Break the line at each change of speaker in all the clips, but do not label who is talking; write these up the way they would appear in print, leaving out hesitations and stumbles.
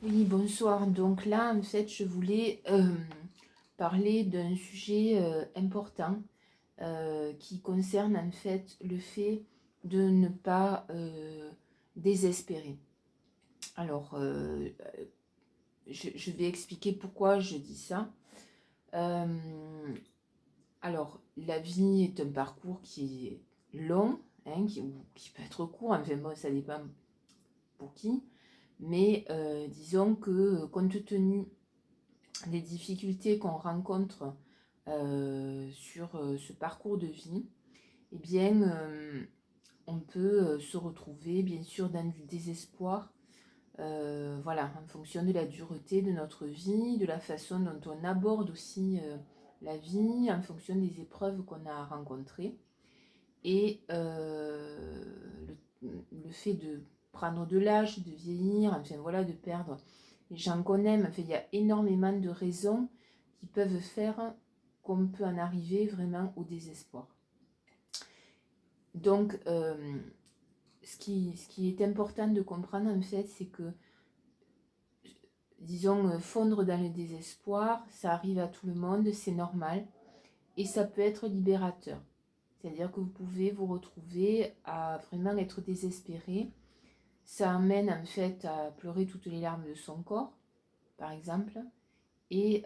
Oui, bonsoir. Donc là, en fait, je voulais parler d'un sujet important qui concerne en fait le fait de ne pas désespérer. Alors, je vais expliquer pourquoi je dis ça. Euh, alors, la vie est un parcours qui est long, hein, ou qui peut être court, enfin bon, ça dépend pour qui, mais disons que compte tenu des difficultés qu'on rencontre sur ce parcours de vie, eh bien, on peut se retrouver bien sûr dans du désespoir, voilà, en fonction de la dureté de notre vie, de la façon dont on aborde aussi la vie, en fonction des épreuves qu'on a rencontrées. Et le fait de prendre de l'âge, de vieillir, enfin voilà, de perdre les gens qu'on aime, enfin, il y a énormément de raisons qui peuvent faire qu'on peut en arriver vraiment au désespoir. Donc, ce qui est important de comprendre en fait, c'est que, disons, fondre dans le désespoir, ça arrive à tout le monde, c'est normal, et ça peut être libérateur. C'est-à-dire que vous pouvez vous retrouver à vraiment être désespéré. Ça amène en fait à pleurer toutes les larmes de son corps, par exemple, et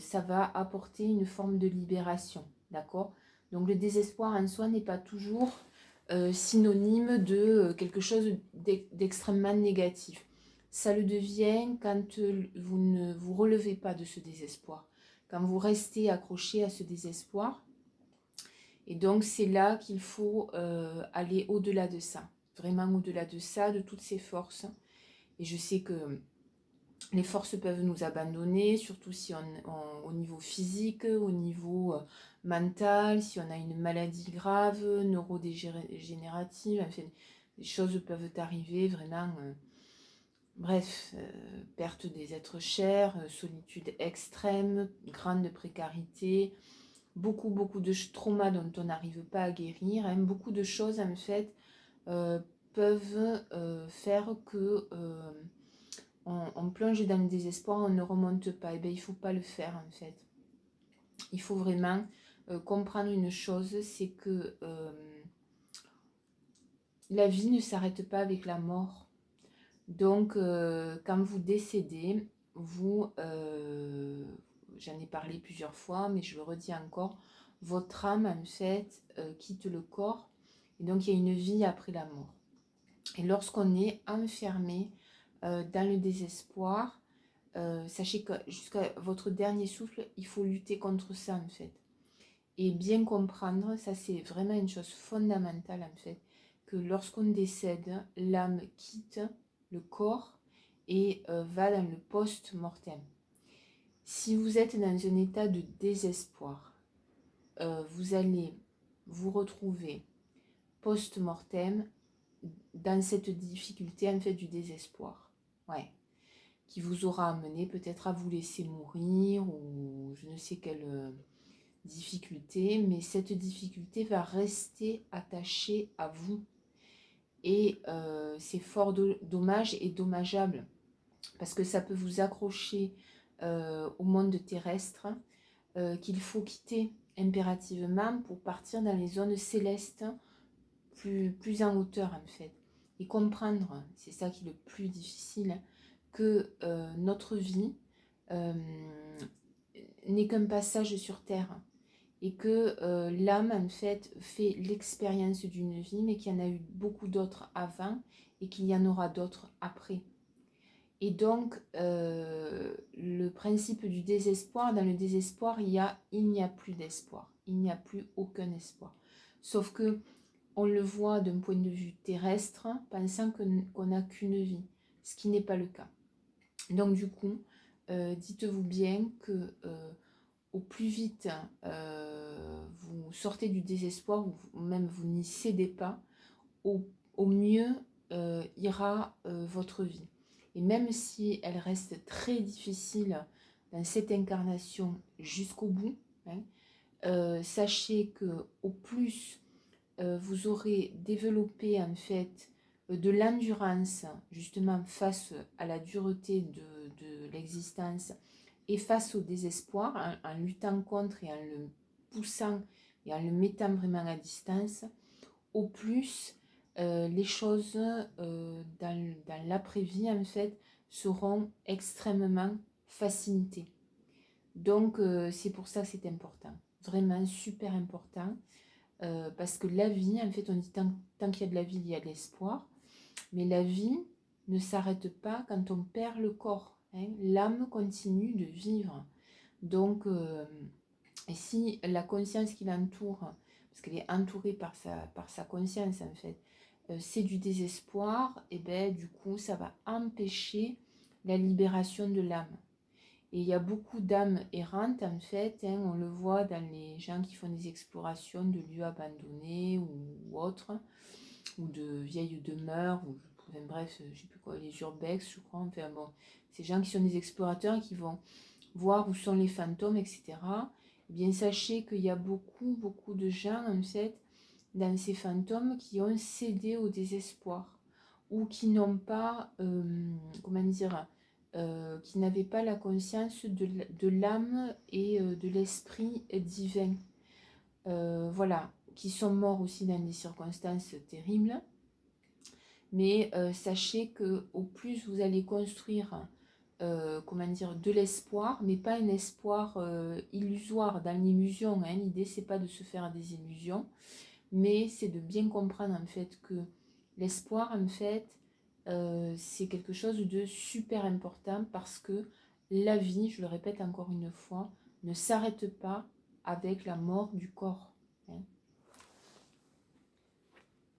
ça va apporter une forme de libération, d'accord? Donc le désespoir en soi n'est pas toujours synonyme de quelque chose d'extrêmement négatif. Ça le devient quand vous ne vous relevez pas de ce désespoir, quand vous restez accroché à ce désespoir. Et donc c'est là qu'il faut aller au-delà de ça, vraiment au-delà de ça, de toutes ces forces. Et je sais que les forces peuvent nous abandonner, surtout si au niveau physique, au niveau mental, si on a une maladie grave, neurodégénérative, enfin, les choses peuvent arriver vraiment. Bref, perte des êtres chers, solitude extrême, grande précarité, beaucoup de traumas dont on n'arrive pas à guérir, hein, beaucoup de choses en fait euh, peuvent faire que on plonge dans le désespoir, on ne remonte pas. Et bien il ne faut pas le faire en fait. Il faut vraiment comprendre une chose, c'est que la vie ne s'arrête pas avec la mort. Donc quand vous décédez, vous, j'en ai parlé plusieurs fois, mais je le redis encore, votre âme en fait quitte le corps. Et donc il y a une vie après la mort. Et lorsqu'on est enfermé dans le désespoir, sachez que jusqu'à votre dernier souffle, il faut lutter contre ça en fait. Et bien comprendre, ça c'est vraiment une chose fondamentale en fait, que lorsqu'on décède, l'âme quitte le corps et va dans le post-mortem. Si vous êtes dans un état de désespoir, vous allez vous retrouver post-mortem dans cette difficulté en fait du désespoir. Ouais. Qui vous aura amené peut-être à vous laisser mourir ou je ne sais quelle difficulté, mais cette difficulté va rester attachée à vous. Et c'est fort dommage et dommageable parce que ça peut vous accrocher au monde terrestre qu'il faut quitter impérativement pour partir dans les zones célestes plus en hauteur en fait. Et comprendre, c'est ça qui est le plus difficile, que notre vie euh, n'est qu'un passage sur Terre et que l'âme en fait l'expérience d'une vie mais qu'il y en a eu beaucoup d'autres avant et qu'il y en aura d'autres après. Et donc le principe du désespoir, dans le désespoir il n'y a plus d'espoir, il n'y a plus aucun espoir. Sauf que on le voit d'un point de vue terrestre, pensant qu'on n'a qu'une vie, ce qui n'est pas le cas. Donc du coup, dites-vous bien que au plus vite vous sortez du désespoir, ou même vous n'y cédez pas, au mieux ira votre vie. Et même si elle reste très difficile dans cette incarnation jusqu'au bout, hein, sachez que au plus vous aurez développé en fait de l'endurance, justement, face à la dureté de l'existence et face au désespoir, en luttant contre et en le poussant et en le mettant vraiment à distance, au plus les choses dans l'après-vie, en fait, seront extrêmement facilitées. Donc, c'est pour ça que c'est important, vraiment super important, parce que la vie, en fait, on dit tant qu'il y a de la vie, il y a de l'espoir, mais la vie ne s'arrête pas quand on perd le corps, hein. L'âme continue de vivre. Donc, et si la conscience qui l'entoure, parce qu'elle est entourée par sa conscience, en fait, c'est du désespoir, et bien du coup, ça va empêcher la libération de l'âme. Et il y a beaucoup d'âmes errantes, en fait, hein, on le voit dans les gens qui font des explorations de lieux abandonnés ou autres, ou de vieilles demeures, ou enfin, bref, je sais plus quoi, les urbex, je crois, enfin bon, ces gens qui sont des explorateurs et qui vont voir où sont les fantômes, etc. Eh bien, sachez qu'il y a beaucoup, beaucoup de gens, en fait, dans ces fantômes qui ont cédé au désespoir ou qui n'ont pas, comment dire, qui n'avaient pas la conscience de l'âme et de l'esprit divin. Voilà, qui sont morts aussi dans des circonstances terribles. Mais sachez que au plus vous allez construire comment dire, de l'espoir, mais pas un espoir illusoire, dans l'illusion, hein. L'idée, c'est pas de se faire des illusions, mais c'est de bien comprendre en fait que l'espoir, en fait, c'est quelque chose de super important parce que la vie, je le répète encore une fois, ne s'arrête pas avec la mort du corps.